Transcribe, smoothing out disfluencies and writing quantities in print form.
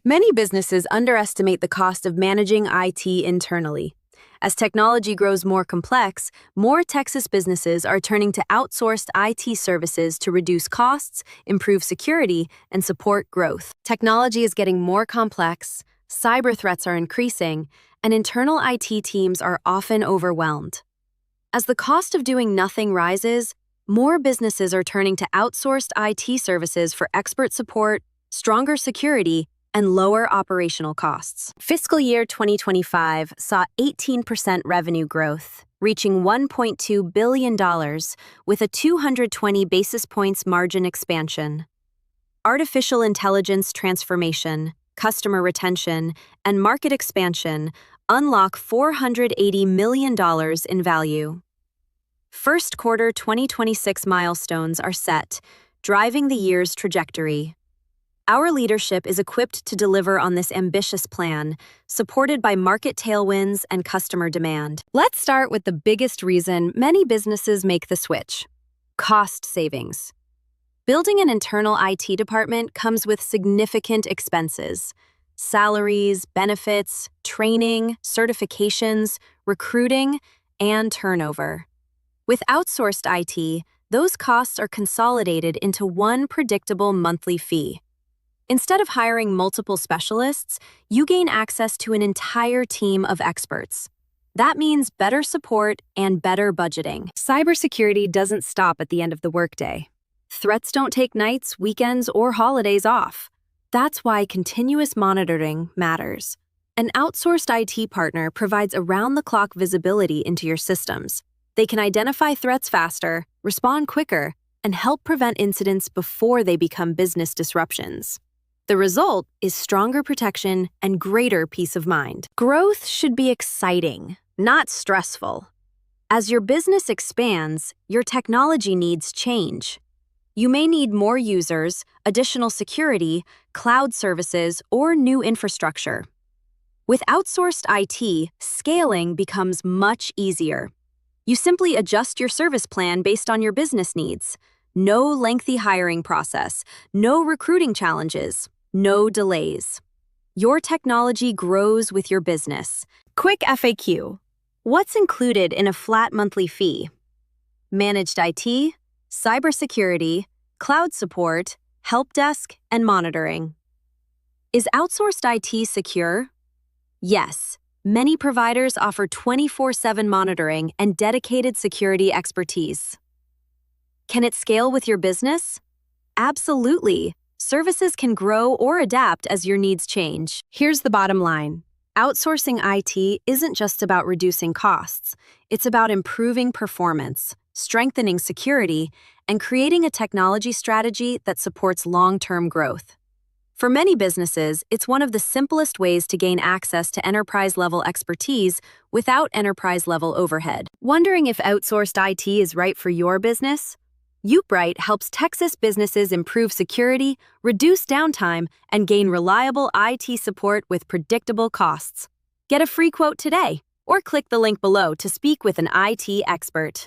Many businesses underestimate the cost of managing IT internally. As technology grows more complex, more Texas businesses are turning to outsourced IT services to reduce costs, improve security, and support growth. Technology is getting more complex, cyber threats are increasing, and internal IT teams are often overwhelmed. As the cost of doing nothing rises, more businesses are turning to outsourced IT services for expert support, stronger security, and lower operational costs. Fiscal year 2025 saw 18% revenue growth, reaching $1.2 billion with a 220 basis points margin expansion. Artificial intelligence transformation, customer retention, and market expansion unlock $480 million in value. First quarter 2026 milestones are set, driving the year's trajectory. Our leadership is equipped to deliver on this ambitious plan, supported by market tailwinds and customer demand. Let's start with the biggest reason many businesses make the switch: cost savings. Building an internal IT department comes with significant expenses: salaries, benefits, training, certifications, recruiting, and turnover. With outsourced IT, those costs are consolidated into one predictable monthly fee. Instead of hiring multiple specialists, you gain access to an entire team of experts. That means better support and better budgeting. Cybersecurity doesn't stop at the end of the workday. Threats don't take nights, weekends, or holidays off. That's why continuous monitoring matters. An outsourced IT partner provides around-the-clock visibility into your systems. They can identify threats faster, respond quicker, and help prevent incidents before they become business disruptions. The result is stronger protection and greater peace of mind. Growth should be exciting, not stressful. As your business expands, your technology needs change. You may need more users, additional security, cloud services, or new infrastructure. With outsourced IT, scaling becomes much easier. You simply adjust your service plan based on your business needs. No lengthy hiring process, no recruiting challenges, no delays. Your technology grows with your business. Quick FAQ. What's included in a flat monthly fee? Managed IT, cybersecurity, cloud support, help desk, and monitoring. Is outsourced IT secure? Yes. Many providers offer 24/7 monitoring and dedicated security expertise. Can it scale with your business? Absolutely. Services can grow or adapt as your needs change. Here's the bottom line. Outsourcing IT isn't just about reducing costs. It's about improving performance, strengthening security, and creating a technology strategy that supports long-term growth. For many businesses, it's one of the simplest ways to gain access to enterprise-level expertise without enterprise-level overhead. Wondering if outsourced IT is right for your business? Uprite helps Texas businesses improve security, reduce downtime, and gain reliable IT support with predictable costs. Get a free quote today, or click the link below to speak with an IT expert.